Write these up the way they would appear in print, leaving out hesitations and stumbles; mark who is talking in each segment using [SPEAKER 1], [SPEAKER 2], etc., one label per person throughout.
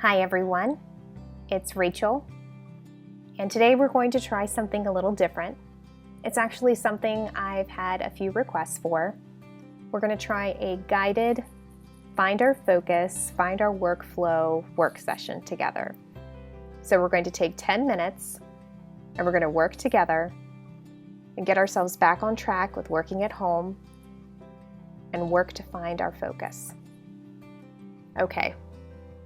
[SPEAKER 1] Hi everyone, it's Rachel, and today we're going to try something a little different. It's actually something I've had a few requests for. We're going to try a guided find our focus, find our workflow work session together. So we're going to take 10 minutes and we're going to work together and get ourselves back on track with working at home and work to find our focus. Okay.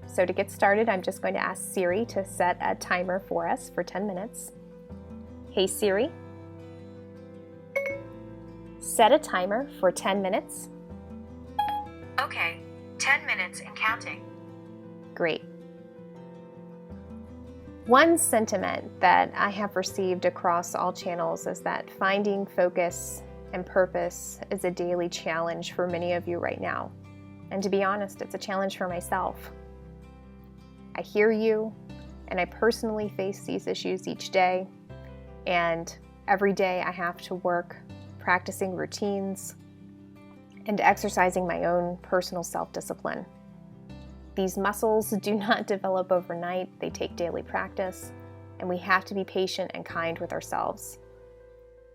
[SPEAKER 1] So to get started, I'm just going to ask Siri to set a timer for us for 10 minutes. Hey Siri, set a timer for 10 minutes.
[SPEAKER 2] Okay, 10 minutes and counting.
[SPEAKER 1] Great. One sentiment that I have received across all channels is that finding focus and purpose is a daily challenge for many of you right now. And to be honest, it's a challenge for myself. I hear you, and I personally face these issues each day, and every day I have to work practicing routines and exercising my own personal self-discipline. These muscles do not develop overnight, they take daily practice, and we have to be patient and kind with ourselves.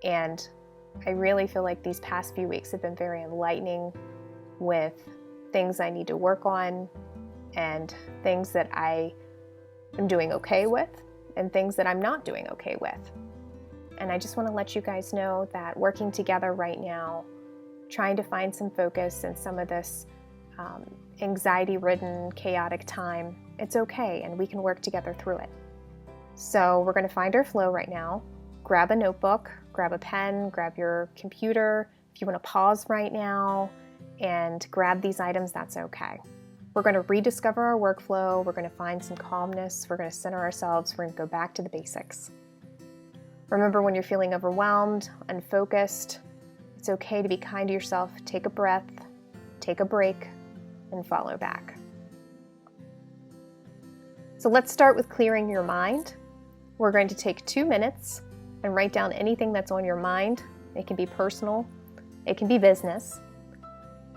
[SPEAKER 1] And I really feel like these past few weeks have been very enlightening with things I need to work on, and things that I am doing okay with, and things that I'm not doing okay with. And I just want to let you guys know that working together right now, trying to find some focus in some of this anxiety-ridden, chaotic time, it's okay, and we can work together through it. So we're going to find our flow right now. Grab a notebook, grab a pen, grab your computer. If you want to pause right now and grab these items, that's okay. We're going to rediscover our workflow, we're going to find some calmness, we're going to center ourselves, we're going to go back to the basics. Remember, when you're feeling overwhelmed, unfocused, it's okay to be kind to yourself. Take a breath, take a break, and follow back. So let's start with clearing your mind. We're going to take 2 minutes and write down anything that's on your mind. It can be personal, it can be business.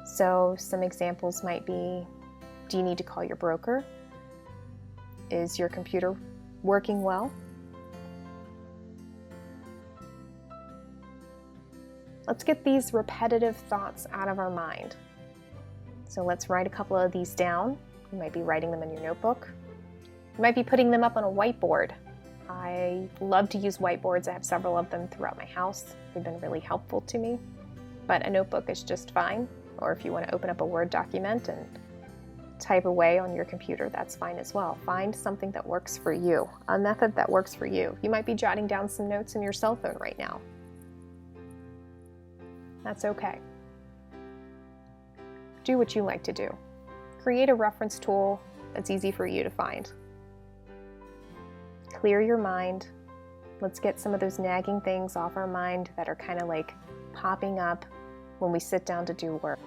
[SPEAKER 1] So some examples might be, do you need to call your broker? Is your computer working well? Let's get these repetitive thoughts out of our mind. So let's write a couple of these down. You might be writing them in your notebook. You might be putting them up on a whiteboard. I love to use whiteboards. I have several of them throughout my house. They've been really helpful to me. But a notebook is just fine. Or if you want to open up a Word document and type away on your computer, that's fine as well. Find something that works for you, a method that works for you. You might be jotting down some notes in your cell phone right now. That's okay. Do what you like to do. Create a reference tool that's easy for you to find. Clear your mind. Let's get some of those nagging things off our mind that are kind of like popping up when we sit down to do work.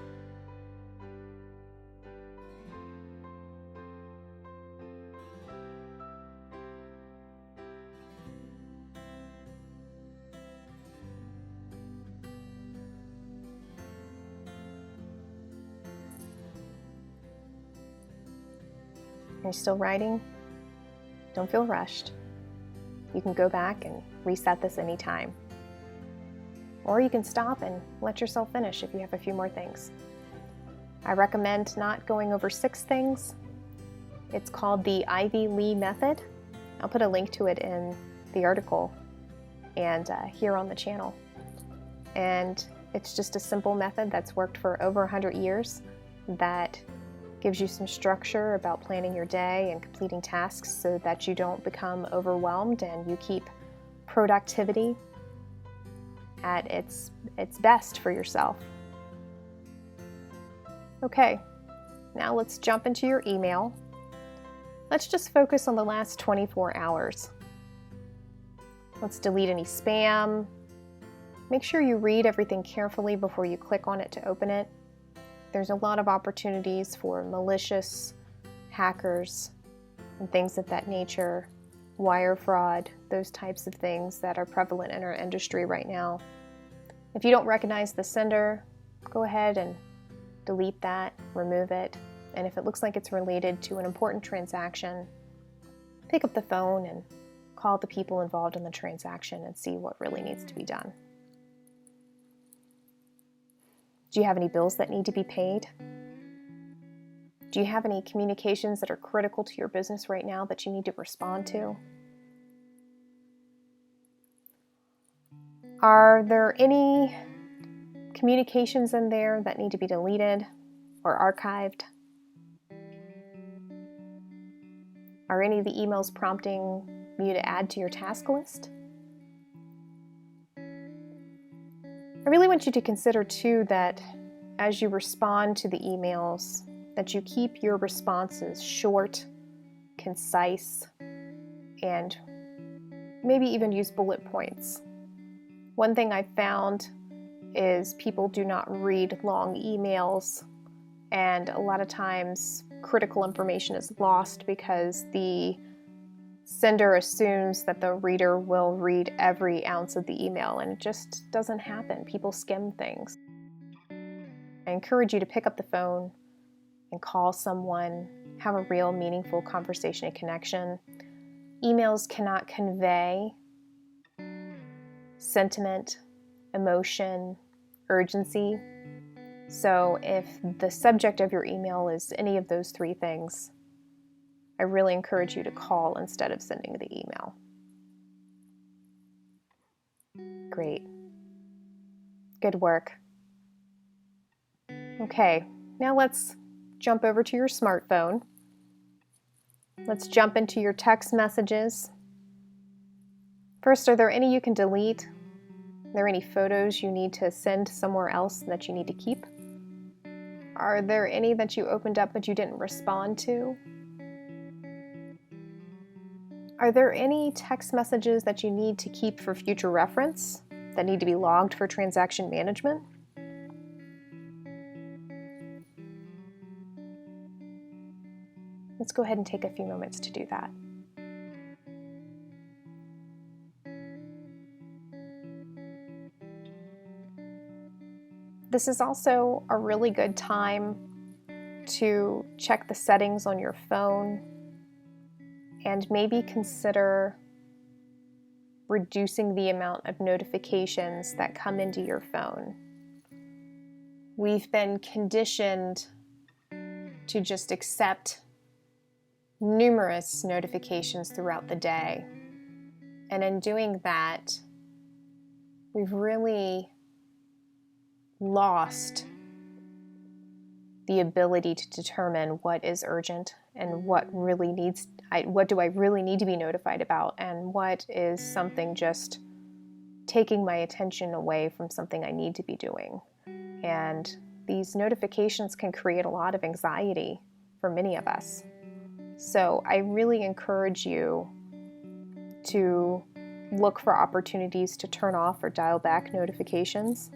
[SPEAKER 1] Are you still writing? Don't feel rushed. You can go back and reset this anytime. Or you can stop and let yourself finish if you have a few more things. I recommend not going over 6 things. It's called the Ivy Lee method. I'll put a link to it in the article and here on the channel. And it's just a simple method that's worked for over 100 years that gives you some structure about planning your day and completing tasks so that you don't become overwhelmed and you keep productivity at its best for yourself. Okay, now let's jump into your email. Let's just focus on the last 24 hours. Let's delete any spam. Make sure you read everything carefully before you click on it to open it. There's a lot of opportunities for malicious hackers and things of that nature, wire fraud, those types of things that are prevalent in our industry right now. If you don't recognize the sender, go ahead and delete that, remove it. And if it looks like it's related to an important transaction, pick up the phone and call the people involved in the transaction and see what really needs to be done. Do you have any bills that need to be paid? Do you have any communications that are critical to your business right now that you need to respond to? Are there any communications in there that need to be deleted or archived? Are any of the emails prompting you to add to your task list? I really want you to consider too that as you respond to the emails, that you keep your responses short, concise, and maybe even use bullet points. One thing I've found is people do not read long emails, and a lot of times critical information is lost because the sender assumes that the reader will read every ounce of the email, and it just doesn't happen. People skim things. I encourage you to pick up the phone and call someone, have a real meaningful conversation and connection. Emails cannot convey sentiment, emotion, urgency. So if the subject of your email is any of those three things, I really encourage you to call instead of sending the email. Great. Good work. Okay, now let's jump over to your smartphone. Let's jump into your text messages. First, are there any you can delete? Are there any photos you need to send somewhere else that you need to keep? Are there any that you opened up but you didn't respond to? Are there any text messages that you need to keep for future reference that need to be logged for transaction management? Let's go ahead and take a few moments to do that. This is also a really good time to check the settings on your phone and maybe consider reducing the amount of notifications that come into your phone. We've been conditioned to just accept numerous notifications throughout the day. And in doing that, we've really lost the ability to determine what is urgent and what do I really need to be notified about, and what is something just taking my attention away from something I need to be doing. And these notifications can create a lot of anxiety for many of us. So I really encourage you to look for opportunities to turn off or dial back notifications.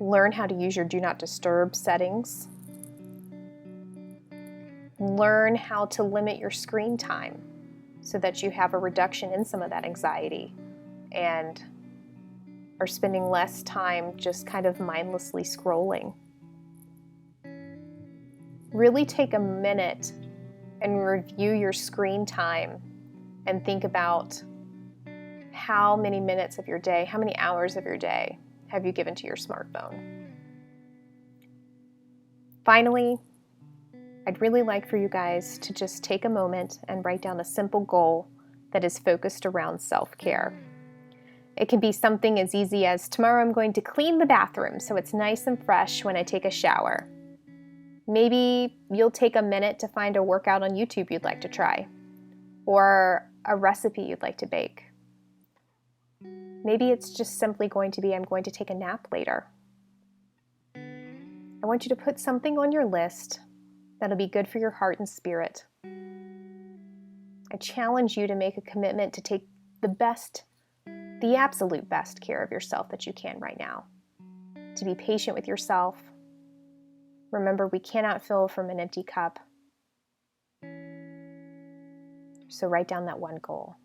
[SPEAKER 1] Learn how to use your Do Not Disturb settings. Learn how to limit your screen time so that you have a reduction in some of that anxiety and are spending less time just kind of mindlessly scrolling. Really take a minute and review your screen time and think about how many minutes of your day, how many hours of your day have you given to your smartphone. Finally, I'd really like for you guys to just take a moment and write down a simple goal that is focused around self-care. It can be something as easy as, tomorrow I'm going to clean the bathroom so it's nice and fresh when I take a shower. Maybe you'll take a minute to find a workout on YouTube you'd like to try, or a recipe you'd like to bake. Maybe it's just simply going to be, I'm going to take a nap later. I want you to put something on your list that'll be good for your heart and spirit. I challenge you to make a commitment to take the absolute best care of yourself that you can right now. To be patient with yourself. Remember, we cannot fill from an empty cup. So write down that one goal.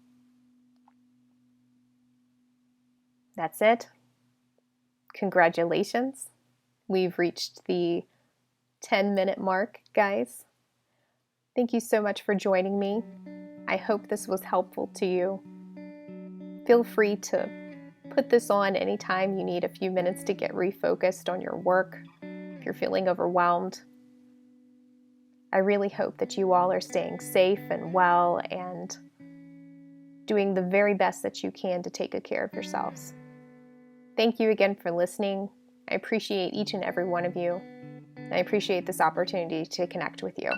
[SPEAKER 1] That's it. Congratulations. We've reached the 10-minute mark, guys. Thank you so much for joining me. I hope this was helpful to you. Feel free to put this on anytime you need a few minutes to get refocused on your work, if you're feeling overwhelmed. I really hope that you all are staying safe and well and doing the very best that you can to take good care of yourselves. Thank you again for listening. I appreciate each and every one of you. I appreciate this opportunity to connect with you.